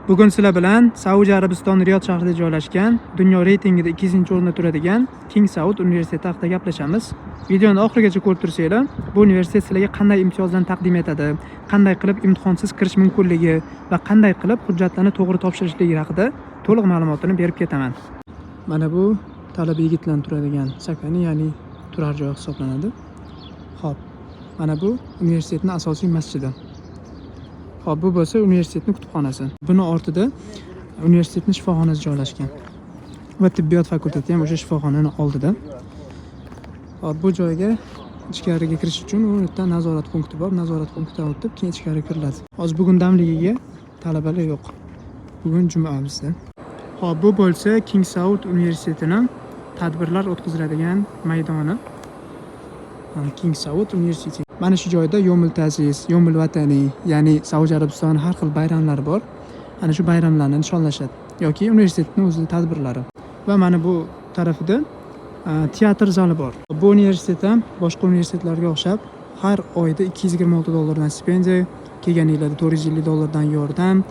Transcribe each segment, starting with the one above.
Bugun sizlar bilan Saudiya Arabistoni Riyod shahrida joylashgan, dunyo reytingida 2-o'rinda turadigan King Saud universiteti haqida gaplashamiz. Videoni oxirigacha ko'rib tursanglar, bu universitet sizlarga qanday imtiyozlarni taqdim etadi, qanday qilib imtihonsiz kirish mumkinligi va qanday qilib hujjatlarni to'g'ri topshirishligi haqida to'liq ma'lumotini berib ketaman. Mana bu talaba yigitlarning turadigan sakani, ya'ni turar joy hisoblanadi. Xo'p, mana bu universitetning asosiy masjidi. Hop, bu bo'lsa universitetning kutubxonasi. Buni ortida universitetning shifoxonasi joylashgan. Va tibbiyot fakulteti ham o'sha shifoxonaning oldida. Hop, bu joyga ichkariga kirish uchun u yerda nazorat punkti bor. Nazorat punktidan o'tib, keyin ichkariga kiriladi. Hozir bugun damligiga talabalar yo'q. Bugun juma bizda. Hop, bu bo'lsa King Saud universitetining tadbirlar o'tkaziladigan maydoni. King Saud University. Mana shu joyda Yomil ta'sis, Yomil vatani, ya'ni Saudiya Arabistoni har xil bayramlari bor. Ana shu bayramlarni nishonlashadi yoki universitetning o'zida tadbirlari. Va mana bu tarafida teatr zali bor. Bu universitet ham boshqa universitetlarga o'xshab har oyda $226 stipendiya, kelgan yillarda $450 yordam,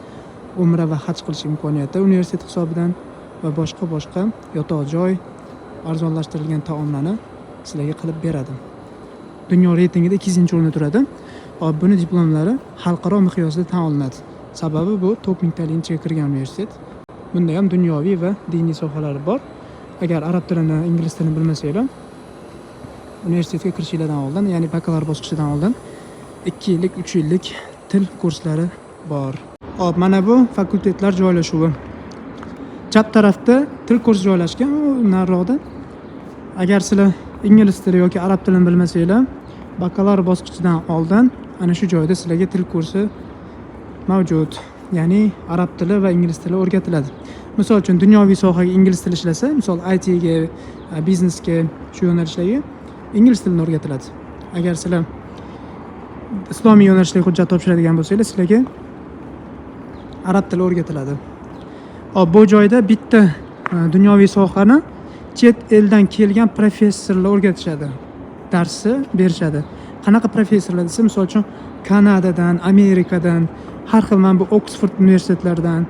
umra va haj qilish imkoniyati universitet hisobidan va boshqa yotoq joy, arzonlashtirilgan taomlarni sizlarga qilib beradi. Dunyo reytingida 2-o'rinda turadi. Hop, buni diplomlari xalqaro miqyosda tan olinadi. Sababi bu top 1000 taning ichiga kirgan universitet. Bunda ham dunyoviy va diniy sohalari bor. Agar arab tilini, ingliz tilini bilmasanglar, universitetga kirishingizdan oldin, ya'ni bakalavr bosqichidan oldin 2 yillik, 3 yillik til kurslari bor. Hop, mana bu fakultetlar joylashuvi. Chap tarafda til kursi joylashgan, nariroqda. Agar sizlar ingliz tili yoki arab tilini bilmasanglar, bakalavr bosqichidan oldin ana shu joyda sizlarga til kursi mavjud. Ya'ni arab tili va ingliz tili o'rgatiladi. Misol uchun dunyoviy sohaga ingliz tili ishlasa, misol IT ga, biznesga, shu yo'nalishlarga ingliz tilini o'rgatiladi. Agar sizlar islomiy yo'nalishda hujjat topshiradigan bo'lsangiz, sizlarga arab tili o'rgatiladi. Hop, bu joyda bitta dunyoviy sohani chet eldan kelgan professorlar o'rgatishadi. Darsni berishadi. Qanaqa professorlar desa, misol uchun Kanadadan, Amerikadan, har xil mana bu Oxford universitetlaridan,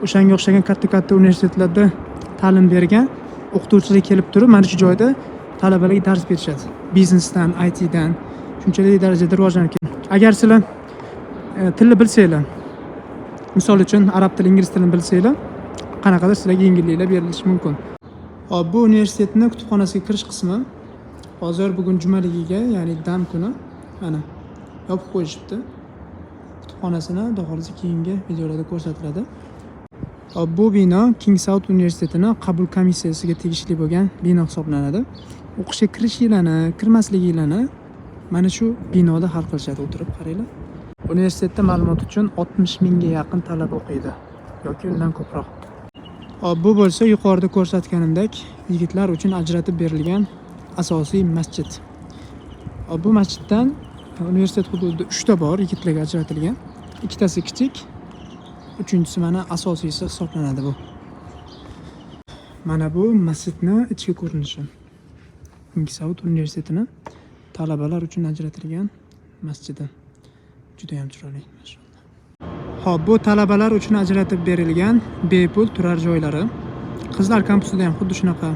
o'shanga o'xshagan katta universitetlarda ta'lim bergan o'qituvchilar kelib turib, mana shu joyda talabalarga dars berishadi. Biznesdan, ITdan shunchalik darajada rivojlangan. Agar sizlar tilni bilsanglar, misol uchun arab tili, ingliz tilini bilsanglar, qanaqadir sizlarga yengilliklar berilishi mumkin. Hop, bu universitetning kutubxonasiga kirish qismi hozir bugun jumaligiga, ya'ni dam kuni mana yopib qo'yishibdi. Kutubxonasini xolos keyingi videolarda ko'rsatiladi. Hop, bu bino King Saud universitetining qabul komissiyasiga tegishli bo'lgan bino hisoblanadi. O'qishga kirish yilini, kirmaslik yilini mana shu binoda hal qilishadi. O'tirib qaranglar. Universitetda ma'lumot uchun 60 mingga yaqin talaba o'qiydi yoki undan ko'proq. Hop, bu bo'lsa yuqorida ko'rsatganimdek yigitlar uchun ajratib berilgan asosiy masjid. Hop, bu masjiddan universitet hududida 3 ta bor, yigitlarga ajratilgan. Ikkitasi kichik, uchinchisi mana asosiysi hisoblanadi bu. Mana bu masjidning ichki ko'rinishi. King Saud universitetining talabalar uchun ajratilgan masjidi. Juda ham chiroyli, mashallah. Hop, bu talabalar uchun ajratib berilgan bepul turar joylari. Qizlar kampusida ham xuddi shunaqa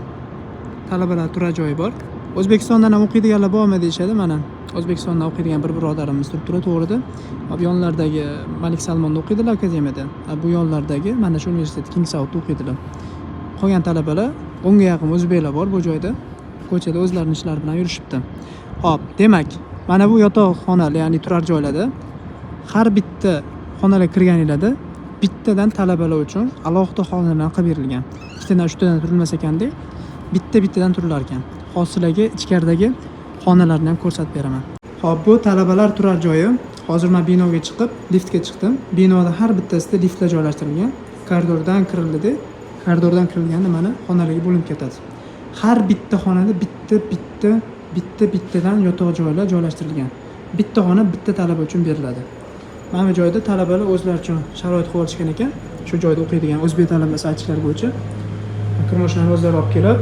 talabalar turar joyi bor. O'zbekistondan ham o'qiydiganlar bormi deyshadi. Mana O'zbekistondan o'qiydigan bir birodarimiz turibdi to'g'rida. Hop, yonlaridagi Malik Salmonda o'qiydilar akademiyada. Bu yonlaridagi mana shu universitet King Saudda o'qiydilar. Qolgan talabalar 10 ga yaqin o'zbeklar bor bu joyda. Ko'chada o'zlarining ishlari bilan yurishibdi. Hop, demak, mana bu yotoqxonalar, ya'ni turar joylarda har bitta xonaga kirganingizda bittadan talabalar uchun alohida xonalar qilib berilgan. Ikkitadan, uchtadan turilmas ekanda, bittadan turilar ekan. Hozirlarga ichkaridagi xonalarni ham ko'rsatib beraman. Hop, bu talabalar turar joyi. Hozir men binoga chiqib, liftga chiqdim. Binoda har bittasida liftlar joylashtirilgan. Koridordan kirildi. Koridordan kirilganda mana xonalarga bo'linib ketadi. Har bitta xonada bittadan yotoq joylar joylashtirilgan. Bitta xona bitta talaba uchun beriladi. Mana bu joyda talabalar o'zlari uchun sharoit qilib olishgan ekan. Shu joyda o'qiydigan o'zbek talabasi aytishlari bo'yicha kirmoshlarni o'zlari olib kelib,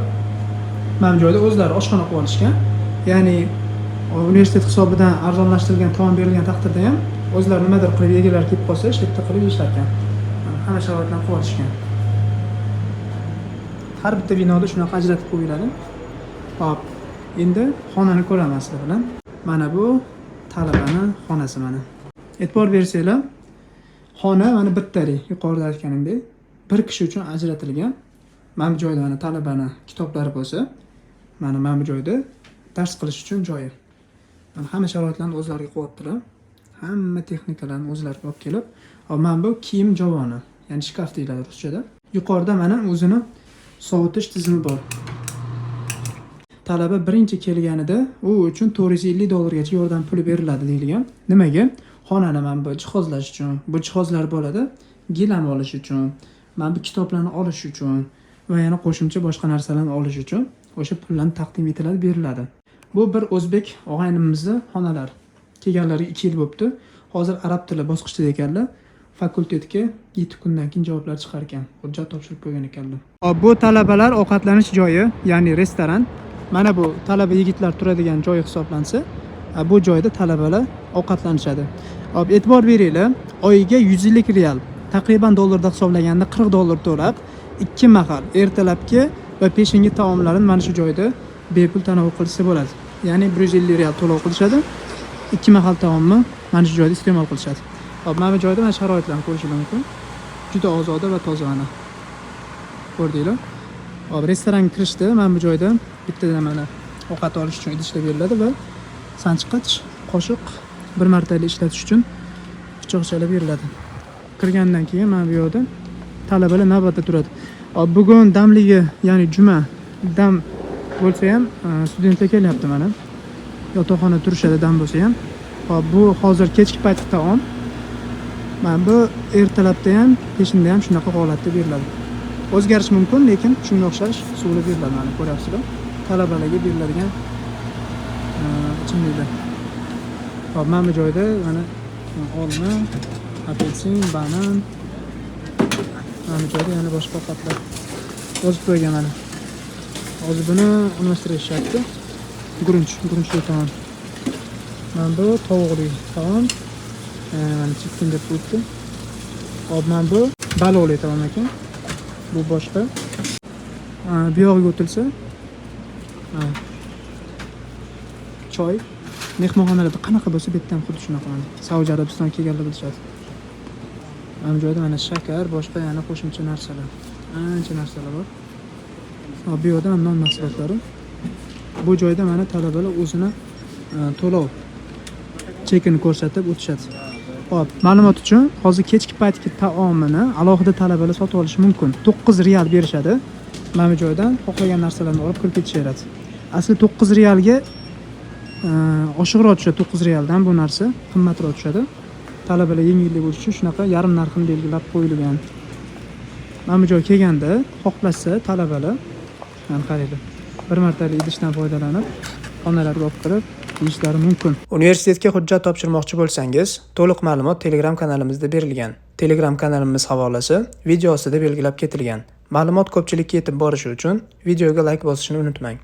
mana bu joyda o'zlari oshxona qilib olishgan. Ya'ni universitet hisobidan arzonlashtirilgan taom berilgan taqdirda ham o'zlari nimadir qilib egalari kelib qolsa, shu yerda qilib ishlar ekan. Ana hamma sharoitlarni qilib olishgan. Har bitta binoda shunaqa ajratib qo'yiladi. Hop, endi xonani ko'ramiz sizlar bilan. Mana bu talabani xonasi mana. E'tibor bersanglar, xona mana bittalik, yuqorida aytganimdek, bir kishi uchun ajratilgan. Mana bu joyda mana talabani kitoblari bo'lsa, mana bu joyda dars qilish uchun joyi. Mana hamma sharoitlarni o'zlariga qo'yibdilar. Hamma texnikalarni o'zlariga olib kelib, mana bu kiyim javoni, ya'ni shkaf deyiladi ruschada. Yuqorida mana o'zini sovutish tizimi bor. Talaba birinchi kelganida u uchun $450 gacha yordam puli beriladi deyilgan. Nimaga? Xonani mana bu jihozlash uchun, bu jihozlar bo'ladi, gilam olish uchun, mana bu kitoblarni olish uchun va yana qo'shimcha boshqa narsalarni olish uchun o'sha pullarni taqdim etiladi, beriladi. Bu bir o'zbek og'aynimizning xonalari. Kelganlariga 2 yil bo'libdi. Hozir arab tili bosqichida ekanlar. Fakultetga 7 kundan keyin javoblar chiqar ekan. Hujjat topshirib qo'ygan ekanlar. Bu talabalar ovqatlanish joyi, ya'ni restoran. Mana bu talaba yigitlar turadigan joy hisoblansa, bu joyda talabalar ovqatlanishadi. E'tibor beringlar, oyiga 150 riyal, taqriban dollarda hisoblaganda $40 to'lab, 2 mahal ertalabki va peshingi taomlarni mana shu joyda bepul tanovul qilsa bo'ladi. Ya'ni 150 riyal to'lov qilishadi. 2 mahal taomni mana shu joyda iste'mol qilishadi. Mana bu joyda mana sharoitlarni ko'rishingiz mumkin. Juda ozoda va toza mana. Ko'rdinglar? Restoranga kirishda mana bu joyda bittadan mana ovqat olish uchun idishlar beriladi va sanchqich, qoshiq bir martalik ishlatish uchun pichoqchalar beriladi. Kirgandan keyin mana bu yerda talabalar navbatda turadi. Bugun damligi, ya'ni juma dam bo'lsa ham studentlar kelyapti mana. Yotoqxona turishadi dam bo'lsa ham. Bu hozir kechki paytda taom. Mana bu ertalabda ham, peshinda ham shunaqa holatda beriladi. O'zgarish mumkin, lekin shunga o'xshash suvli beriladi, mana ko'ryapsizlar. Talabalarga beriladigan ichimliklar. Mana bu joyda mana olma, apelsin, banan, mana bu joyda yana boshqa ovqatlar yozib qo'ygan mana. Hozir buni almashtirishyapti. Gurunchli taom. Mana bu tovuqli taom. Mana chicken deb qo'yibdi. Mana bu baloqli taom ekan. Bu boshqa. Bu yog'iga o'tilsa, choy. Mehmonxonalarda qanaqa bo'lsa, bu yerda ham xuddi shunaqa. Saudiya Arabistoniga kelganlar bilishadi. Mana bu joyda mana shakar, boshqa yana qo'shimcha narsalar. Ancha narsalar bor. Bu yerda ham non mahsulotlari. Bu joyda mana talabalar o'zini to'lov chekini ko'rsatib o'tishadi. Ma'lumot uchun, hozir kechki paytki taomini alohida talabalar sotib olishi mumkin. 9 riyal berishadi. Mana bu joydan xohlagan narsalarni olib kirib ketisharadi. Asli 9 riyalga oshiqroq tushadi, 9 riyaldan bu narsa qimmatroq tushadi. Talabalar yengillik bo'lishi uchun shunaqa yarim narxini belgilab qo'yilgan. Mana bu joy kelganda xohlasa talabalar, mana qaranglar, bir martalik idishdan foydalanib xonalarga olib kirib yeyishlari mumkin. Universitetga hujjat topshirmoqchi bo'lsangiz, to'liq ma'lumot Telegram kanalimizda berilgan. Telegram kanalimiz havolasi video ostida belgilab ketilgan. Ma'lumot ko'pchilikka yetib borishi uchun videoga like bosishni unutmang.